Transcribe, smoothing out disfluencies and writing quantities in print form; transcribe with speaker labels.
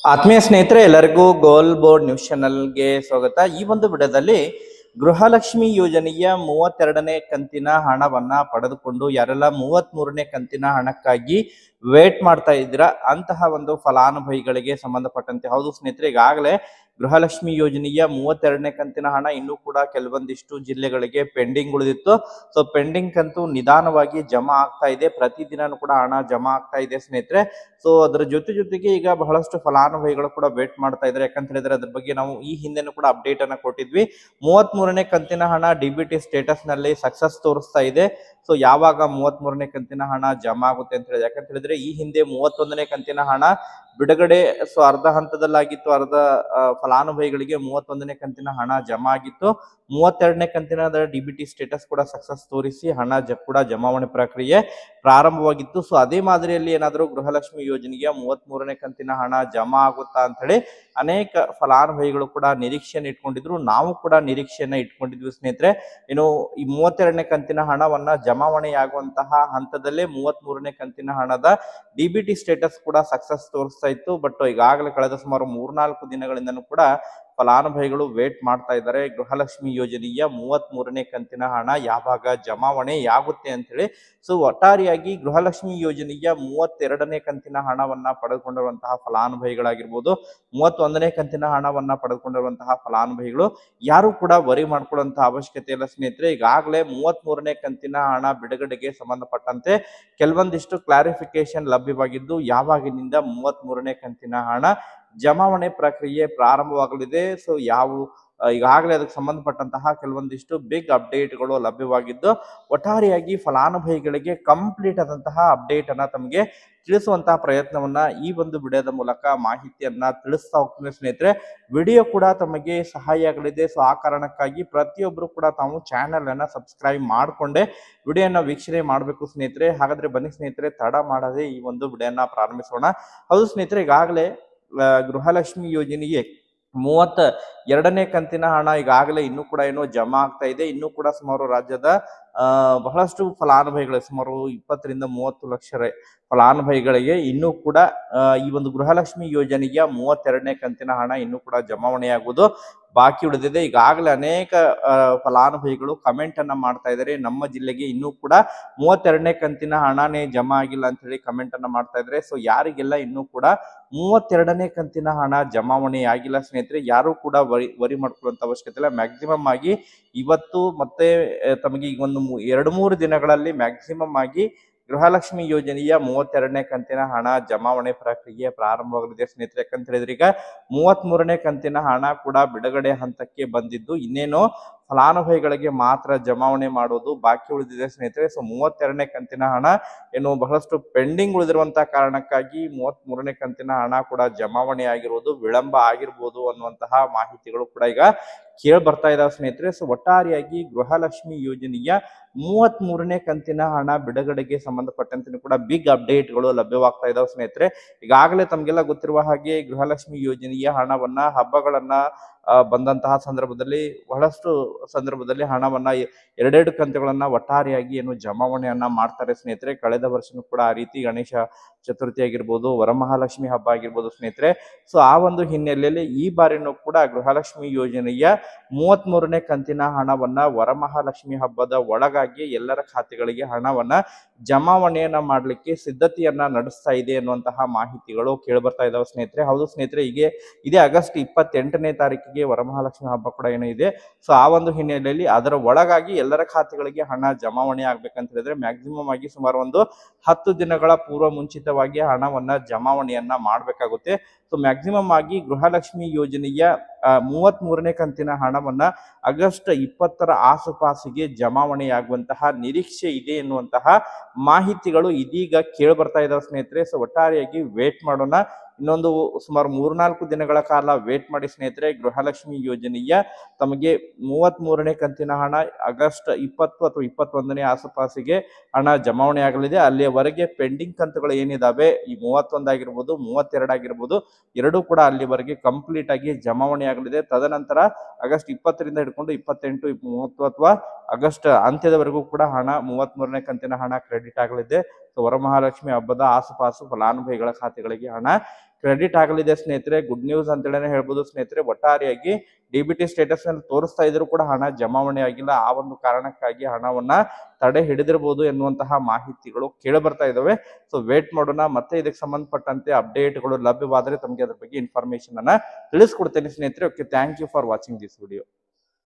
Speaker 1: ಆತ್ಮೀಯ ಸ್ನೇಹಿತರೆ, ಎಲ್ಲರಿಗೂ ಗೋಲ್ ಬೋರ್ಡ್ ನ್ಯೂಸ್ ಚಾನಲ್ಗೆ ಸ್ವಾಗತ. ಈ ಒಂದು ವಿಡಿಯೋದಲ್ಲಿ ಗೃಹಲಕ್ಷ್ಮಿ ಯೋಜನೆಯ 32ನೇ ಕಂತಿನ ಹಣವನ್ನ ಪಡೆದುಕೊಂಡು ಯಾರೆಲ್ಲ 33ನೇ ಕಂತಿನ ಹಣಕ್ಕಾಗಿ ವೇಟ್ ಮಾಡ್ತಾ ಇದ್ದೀರಾ ಅಂತಹ ಒಂದು ಫಲಾನುಭವಿಗಳಿಗೆ ಸಂಬಂಧಪಟ್ಟಂತೆ. ಹೌದು ಸ್ನೇಹಿತರೆ, ಈಗಾಗಲೇ ಗೃಹಲಕ್ಷ್ಮಿ ಯೋಜನೆಯ 32ನೇ ಕಂತಿನ ಹಣ ಇನ್ನೂ ಕೂಡ ಕೆಲವೊಂದಿಷ್ಟು ಜಿಲ್ಲೆಗಳಿಗೆ ಪೆಂಡಿಂಗ್ ಉಳಿದಿತ್ತು. ಸೊ ಪೆಂಡಿಂಗ್ ಕಂತು ನಿಧಾನವಾಗಿ ಜಮಾ ಆಗ್ತಾ ಇದೆ, ಪ್ರತಿದಿನನೂ ಕೂಡ ಹಣ ಜಮಾ ಆಗ್ತಾ ಇದೆ ಸ್ನೇಹಿತರೆ. ಸೊ ಅದರ ಜೊತೆಗೆ ಈಗ ಬಹಳಷ್ಟು ಫಲಾನುಭವಿಗಳು ಕೂಡ ವೇಟ್ ಮಾಡ್ತಾ ಇದ್ದಾರೆ. ಯಾಕಂತ ಹೇಳಿದ್ರೆ ಅದ್ರ ಬಗ್ಗೆ ನಾವು ಈ ಹಿಂದೆನೂ ಕೂಡ ಅಪ್ಡೇಟ್ ಅನ್ನ ಕೊಟ್ಟಿದ್ವಿ. 33ನೇ ಕಂತಿನ ಹಣ ಡಿಬಿಟಿ ಸ್ಟೇಟಸ್ ನಲ್ಲಿ ಸಕ್ಸಸ್ ತೋರಿಸ್ತಾ ಇದೆ. ಸೊ ಯಾವಾಗ 33ನೇ ಕಂತಿನ ಹಣ ಜಮಾ ಆಗುತ್ತೆ ಅಂತ ಹೇಳಿದ್ರೆ, ಯಾಕಂತ ಹೇಳಿದ್ರೆ ಈ ಹಿಂದೆ 31ನೇ ಕಂತಿನ ಹಣ ಬಿಡುಗಡೆ ಅರ್ಧ ಹಂತದಲ್ಲಾಗಿತ್ತು. ಫಲಾನುಭವಿಗಳಿಗೆ 31ನೇ ಕಂತಿನ ಹಣ ಜಮಾ ಆಗಿತ್ತು. 32ನೇ ಕಂತಿನ ಡಿಬಿಟಿ ಸ್ಟೇಟಸ್ ಕೂಡ ಸಕ್ಸಸ್ ತೋರಿಸಿ ಹಣ ಕೂಡ ಜಮಾವಣೆ ಪ್ರಕ್ರಿಯೆ ಪ್ರಾರಂಭವಾಗಿತ್ತು. ಸೊ ಅದೇ ಮಾದರಿಯಲ್ಲಿ ಏನಾದರೂ ಗೃಹಲಕ್ಷ್ಮಿ ಯೋಜನೆಗೆ 33ನೇ ಕಂತಿನ ಹಣ ಜಮಾ ಆಗುತ್ತಾ ಅಂತ ಹೇಳಿ ಅನೇಕ ಫಲಾನುಭವಿಗಳು ಕೂಡ ನಿರೀಕ್ಷೆಯನ್ನು ಇಟ್ಕೊಂಡಿದ್ರು. ನಾವು ಕೂಡ ನಿರೀಕ್ಷೆಯನ್ನ ಇಟ್ಕೊಂಡಿದ್ವಿ ಸ್ನೇಹಿತರೆ. ಇನ್ನು ಈ 32ನೇ ಕಂತಿನ ಹಣವನ್ನ ಜಮಾವಣೆಯಾಗುವಂತಹ ಹಂತದಲ್ಲೇ 33ನೇ ಕಂತಿನ ಹಣದ ಡಿಬಿಟಿ ಸ್ಟೇಟಸ್ ಕೂಡ ಸಕ್ಸಸ್ ತೋರಿಸ್ತಾ ಇತ್ತು. ಬಟ್ ಈಗಾಗಲೇ ಕಳೆದ ಸುಮಾರು 3-4 ದಿನಗಳಿಂದನೂ ಕೂಡ ಫಲಾನುಭವಿಗಳು ವೇಟ್ ಮಾಡ್ತಾ ಇದ್ದಾರೆ. ಗೃಹಲಕ್ಷ್ಮಿ ಯೋಜನೆಯ 33ನೇ ಕಂತಿನ ಹಣ ಯಾವಾಗ ಜಮಾವಣೆ ಆಗುತ್ತೆ ಅಂತ ಹೇಳಿ. ಸೊ ಒಟ್ಟಾರೆಯಾಗಿ ಗೃಹಲಕ್ಷ್ಮಿ ಯೋಜನೆಯ 32ನೇ ಕಂತಿನ ಹಣವನ್ನ ಪಡೆದುಕೊಂಡಿರುವಂತಹ ಫಲಾನುಭವಿಗಳಾಗಿರ್ಬೋದು, 31ನೇ ಕಂತಿನ ಹಣವನ್ನ ಪಡೆದುಕೊಂಡಿರುವಂತಹ ಫಲಾನುಭವಿಗಳು ಯಾರು ಕೂಡ ವರಿ ಮಾಡ್ಕೊಳ್ಳುವಂತಹ ಅವಶ್ಯಕತೆ ಇಲ್ಲ ಸ್ನೇಹಿತರೆ. ಈಗಾಗಲೇ 33ನೇ ಕಂತಿನ ಹಣ ಬಿಡುಗಡೆಗೆ ಸಂಬಂಧಪಟ್ಟಂತೆ ಕೆಲವೊಂದಿಷ್ಟು ಕ್ಲಾರಿಫಿಕೇಶನ್ ಲಭ್ಯವಾಗಿದ್ದು, ಯಾವಾಗಿನಿಂದ 33ನೇ ಕಂತಿನ ಹಣ ಜಮಾವಣೆ ಪ್ರಕ್ರಿಯೆ ಪ್ರಾರಂಭವಾಗಲಿದೆ. ಸೊ ಈಗಾಗಲೇ ಅದಕ್ಕೆ ಸಂಬಂಧಪಟ್ಟಂತಹ ಕೆಲವೊಂದಿಷ್ಟು ಬಿಗ್ ಅಪ್ಡೇಟ್ಗಳು ಲಭ್ಯವಾಗಿದ್ದು, ಒಟ್ಟಾರೆಯಾಗಿ ಫಲಾನುಭವಿಗಳಿಗೆ ಕಂಪ್ಲೀಟ್ ಆದಂತಹ ಅಪ್ಡೇಟ್ ಅನ್ನ ತಮಗೆ ತಿಳಿಸುವಂತಹ ಪ್ರಯತ್ನವನ್ನ ಈ ಒಂದು ವಿಡಿಯೋದ ಮೂಲಕ ಮಾಹಿತಿಯನ್ನ ತಿಳಿಸ್ತಾ ಹೋಗ್ತೀನಿ ಸ್ನೇಹಿತರೆ. ವಿಡಿಯೋ ಕೂಡ ತಮಗೆ ಸಹಾಯ ಆಗಲಿದೆ. ಸೊ ಆ ಕಾರಣಕ್ಕಾಗಿ ಪ್ರತಿಯೊಬ್ಬರು ಕೂಡ ತಾವು ಚಾನೆಲ್ ಅನ್ನ ಸಬ್ಸ್ಕ್ರೈಬ್ ಮಾಡಿಕೊಂಡೆ ವಿಡಿಯೋನ ವೀಕ್ಷಣೆ ಮಾಡಬೇಕು ಸ್ನೇಹಿತರೆ. ಹಾಗಾದ್ರೆ ಬನ್ನಿ ಸ್ನೇಹಿತರೆ, ತಡ ಮಾಡದೆ ಈ ಒಂದು ವಿಡಿಯೋನ ಪ್ರಾರಂಭಿಸೋಣ. ಹೌದು ಸ್ನೇಹಿತರೆ, ಈಗಾಗಲೇ ಗೃಹಲಕ್ಷ್ಮಿ ಯೋಜನೆಗೆ 32ನೇ ಕಂತಿನ ಹಣ ಈಗಾಗಲೇ ಇನ್ನೂ ಕೂಡ ಜಮಾ ಆಗ್ತಾ ಇದೆ. ಇನ್ನೂ ಕೂಡ ಸುಮಾರು ರಾಜ್ಯದ ಬಹಳಷ್ಟು ಫಲಾನುಭವಿಗಳು ಸುಮಾರು 20 ರಿಂದ 30 ಲಕ್ಷ ಫಲಾನುಭವಿಗಳಿಗೆ ಇನ್ನೂ ಕೂಡ ಈ ಒಂದು ಗೃಹಲಕ್ಷ್ಮಿ ಯೋಜನೆಯ 32ನೇ ಕಂತಿನ ಹಣ ಇನ್ನೂ ಕೂಡ ಜಮಾವಣೆಯಾಗುವುದು ಬಾಕಿ ಉಳಿದಿದೆ. ಈಗಾಗಲೇ ಅನೇಕ ಫಲಾನುಭವಿಗಳು ಕಮೆಂಟ್ ಅನ್ನ ಮಾಡ್ತಾ ಇದ್ದಾರೆ, ನಮ್ಮ ಜಿಲ್ಲೆಗೆ ಇನ್ನೂ ಕೂಡ 32ನೇ ಕಂತಿನ ಹಣನೇ ಜಮಾ ಆಗಿಲ್ಲ ಅಂತ ಹೇಳಿ ಕಮೆಂಟ್ ಅನ್ನ ಮಾಡ್ತಾ ಇದ್ದಾರೆ. ಸೊ ಯಾರಿಗೆಲ್ಲ ಇನ್ನೂ ಕೂಡ 32ನೇ ಕಂತಿನ ಹಣ ಜಮಾವಣೆ ಆಗಿಲ್ಲ ಸ್ನೇಹಿತರೆ, ಯಾರು ಕೂಡ ವರಿ ಮಾಡ್ಕೊಳ್ಳುವಂತ ಅವಶ್ಯಕತೆ ಇಲ್ಲ. ಮ್ಯಾಕ್ಸಿಮಮ್ ಆಗಿ ಇವತ್ತು ಮತ್ತೆ ತಮಗೆ ಈಗ ಒಂದು 2-3 ದಿನಗಳಲ್ಲಿ ಮ್ಯಾಕ್ಸಿಮಮ್ ಆಗಿ ಗೃಹಲಕ್ಷ್ಮಿ ಯೋಜನೆಯ 32ನೇ ಕಂತಿನ ಹಣ ಜಮಾವಣೆ ಪ್ರಕ್ರಿಯೆ ಪ್ರಾರಂಭವಾಗಲಿದೆ ಸ್ನೇಹಿತರೆ. ಯಾಕಂತ ಹೇಳಿದ್ರೆ ಈಗ 33ನೇ ಕಂತಿನ ಹಣ ಕೂಡ ಬಿಡುಗಡೆ ಹಂತಕ್ಕೆ ಬಂದಿದ್ದು, ಇನ್ನೇನು ಫಲಾನುಭವಿಗಳಿಗೆ ಮಾತ್ರ ಜಮಾವಣೆ ಮಾಡೋದು ಬಾಕಿ ಉಳಿದಿದೆ ಸ್ನೇಹಿತರೆ. ಸೊ 32ನೇ ಕಂತಿನ ಹಣ ಬಹಳಷ್ಟು ಪೆಂಡಿಂಗ್ ಉಳಿದಿರುವಂತಹ ಕಾರಣಕ್ಕಾಗಿ 33ನೇ ಕಂತಿನ ಹಣ ಕೂಡ ಜಮಾವಣೆ ಆಗಿರುವುದು ವಿಳಂಬ ಆಗಿರ್ಬೋದು ಅನ್ನುವಂತಹ ಮಾಹಿತಿಗಳು ಕೂಡ ಈಗ ಕೇಳಿ ಬರ್ತಾ ಇದಾವೆ ಸ್ನೇಹಿತರೆ. ಸೊ ಒಟ್ಟಾರೆಯಾಗಿ ಗೃಹಲಕ್ಷ್ಮಿ ಯೋಜನೆಯ 33ನೇ ಕಂತಿನ ಹಣ ಬಿಡುಗಡೆಗೆ ಸಂಬಂಧಪಟ್ಟಂತೆ ಕೂಡ ಬಿಗ್ ಅಪ್ಡೇಟ್ಗಳು ಲಭ್ಯವಾಗ್ತಾ ಇದಾವೆ ಸ್ನೇಹಿತರೆ. ಈಗಾಗಲೇ ತಮಗೆಲ್ಲ ಗೊತ್ತಿರುವ ಹಾಗೆ ಗೃಹಲಕ್ಷ್ಮಿ ಯೋಜನೆಯ ಹಣವನ್ನ ಹಬ್ಬಗಳನ್ನ ಬಂದಂತಹ ಸಂದರ್ಭದಲ್ಲಿ ಬಹಳಷ್ಟು ಸಂದರ್ಭದಲ್ಲಿ ಹಣವನ್ನ 2 ಕಂತುಗಳನ್ನ ಒಟ್ಟಾರೆಯಾಗಿ ಜಮಾವಣೆಯನ್ನ ಮಾಡ್ತಾರೆ ಸ್ನೇಹಿತರೆ. ಕಳೆದ ವರ್ಷನೂ ಕೂಡ ಆ ರೀತಿ ಗಣೇಶ ಚತುರ್ಥಿ ಆಗಿರ್ಬೋದು, ವರಮಹಾಲಕ್ಷ್ಮಿ ಹಬ್ಬ ಆಗಿರ್ಬೋದು ಸ್ನೇಹಿತರೆ. ಸೊ ಆ ಒಂದು ಹಿನ್ನೆಲೆಯಲ್ಲಿ ಈ ಬಾರಿನೂ ಕೂಡ ಗೃಹಲಕ್ಷ್ಮಿ ಯೋಜನೆಯ 33ನೇ ಕಂತಿನ ಹಣವನ್ನ ವರಮಹಾಲಕ್ಷ್ಮಿ ಹಬ್ಬದ ಒಳಗಾಗಿ ಎಲ್ಲರ ಖಾತೆಗಳಿಗೆ ಹಣವನ್ನ ಜಮಾವಣೆಯನ್ನ ಮಾಡ್ಲಿಕ್ಕೆ ಸಿದ್ಧತೆಯನ್ನ ನಡೆಸ್ತಾ ಇದೆ ಅನ್ನುವಂತಹ ಮಾಹಿತಿಗಳು ಕೇಳಿಬರ್ತಾ ಇದಾವೆ ಸ್ನೇಹಿತರೆ. ಹೌದು ಸ್ನೇಹಿತರೆ, ಇದೇ ಆಗಸ್ಟ್ 28ನೇ ತಾರೀಕಿಗೆ ವರಮಹಾಲಕ್ಷ್ಮಿ ಹಬ್ಬ ಕೂಡ ಇದೆ. ಸೊ ಆ ಒಂದು ಹಿನ್ನೆಲೆಯಲ್ಲಿ ಅದರ ಒಳಗಾಗಿ ಎಲ್ಲರ ಖಾತೆಗಳಿಗೆ ಹಣ ಜಮಾವಣೆ ಆಗ್ಬೇಕಂತ ಹೇಳಿದ್ರೆ ಮ್ಯಾಕ್ಸಿಮಮ್ ಆಗಿ ಸುಮಾರು ಒಂದು 10 ದಿನಗಳ ಪೂರ್ವ ಮುಂಚಿತವಾಗಿ ಹಣವನ್ನ ಜಮಾವಣೆಯನ್ನ ಮಾಡ್ಬೇಕಾಗುತ್ತೆ. ಸೊ ಮ್ಯಾಕ್ಸಿಮಮ್ ಆಗಿ ಗೃಹಲಕ್ಷ್ಮಿ ಯೋಜನೆಯ 33ನೇ ಕಂತಿನ ಹಣವನ್ನ ಆಗಸ್ಟ್ 20ರ ಆಸುಪಾಸಿಗೆ ಜಮಾವಣೆಯಾಗುವಂತಹ ನಿರೀಕ್ಷೆ ಇದೆ ಎನ್ನುವಂತಹ ಮಾಹಿತಿಗಳು ಇದೀಗ ಕೇಳಿ ಬರ್ತಾ ಇದಾವೆ ಸ್ನೇಹಿತರೆ. ಸೊ ಒಟ್ಟಾರೆಯಾಗಿ ವೇಟ್ ಮಾಡೋಣ. ಇನ್ನೊಂದು ಸುಮಾರು 3-4 ದಿನಗಳ ಕಾಲ ವೇಟ್ ಮಾಡಿ ಸ್ನೇಹಿತರೆ. ಗೃಹಲಕ್ಷ್ಮಿ ಯೋಜನೆಯ ತಮಗೆ 33ನೇ ಕಂತಿನ ಹಣ ಆಗಸ್ಟ್ 20 ಅಥವಾ 21ನೇ ಆಸುಪಾಸಿಗೆ ಹಣ ಜಮಾವಣೆ ಆಗಲಿದೆ. ಅಲ್ಲಿಯವರೆಗೆ ಪೆಂಡಿಂಗ್ ಕಂತುಗಳು ಏನಿದಾವೆ, ಈ 31 ಆಗಿರ್ಬೋದು, 32 ಆಗಿರ್ಬೋದು, ಎರಡೂ ಕೂಡ ಅಲ್ಲಿವರೆಗೆ ಕಂಪ್ಲೀಟ್ ಆಗಿ ಜಮಾವಣೆ ಆಗಲಿದೆ. ತದನಂತರ ಆಗಸ್ಟ್ 20ರಿಂದ ಹಿಡ್ಕೊಂಡು 28, 30 ಅಥವಾ ಆಗಸ್ಟ್ ಅಂತ್ಯದವರೆಗೂ ಕೂಡ ಹಣ 33ನೇ ಕಂತಿನ ಹಣ ಕ್ರೆಡಿಟ್ ಆಗಲಿದೆ. ಸೊ ವರಮಹಾಲಕ್ಷ್ಮಿ ಹಬ್ಬದ ಆಸುಪಾಸು ಫಲಾನುಭವಿಗಳ ಖಾತೆಗಳಿಗೆ ಹಣ ಕ್ರೆಡಿಟ್ ಆಗಲಿದೆ ಸ್ನೇಹಿತರೆ. ಗುಡ್ ನ್ಯೂಸ್ ಅಂತೇಳಿ ಹೇಳ್ಬೋದು ಸ್ನೇಹಿತರೆ. ಒಟ್ಟಾರೆಯಾಗಿ DBT ಸ್ಟೇಟಸ್ ನಲ್ಲಿ ತೋರಿಸ್ತಾ ಇದ್ರು ಕೂಡ ಹಣ ಜಮಾವಣೆ ಆಗಿಲ್ಲ. ಆ ಒಂದು ಕಾರಣಕ್ಕಾಗಿ ಹಣವನ್ನ ತಡೆ ಹಿಡಿದಿರಬಹುದು ಎನ್ನುವಂತಹ ಮಾಹಿತಿಗಳು ಕೇಳಿ ಬರ್ತಾ ಇದಾವೆ. ಸೊ ವೇಟ್ ಮಾಡೋಣ. ಮತ್ತೆ ಇದಕ್ಕೆ ಸಂಬಂಧಪಟ್ಟಂತೆ ಅಪ್ಡೇಟ್ಗಳು ಲಭ್ಯವಾದರೆ ತಮಗೆ ಅದ್ರ ಬಗ್ಗೆ ಇನ್ಫಾರ್ಮೇಶನ್ ಅನ್ನ ತಿಳಿಸ್ಕೊಡ್ತೇನೆ ಸ್ನೇಹಿತರೆ. Okay, thank you for watching this video.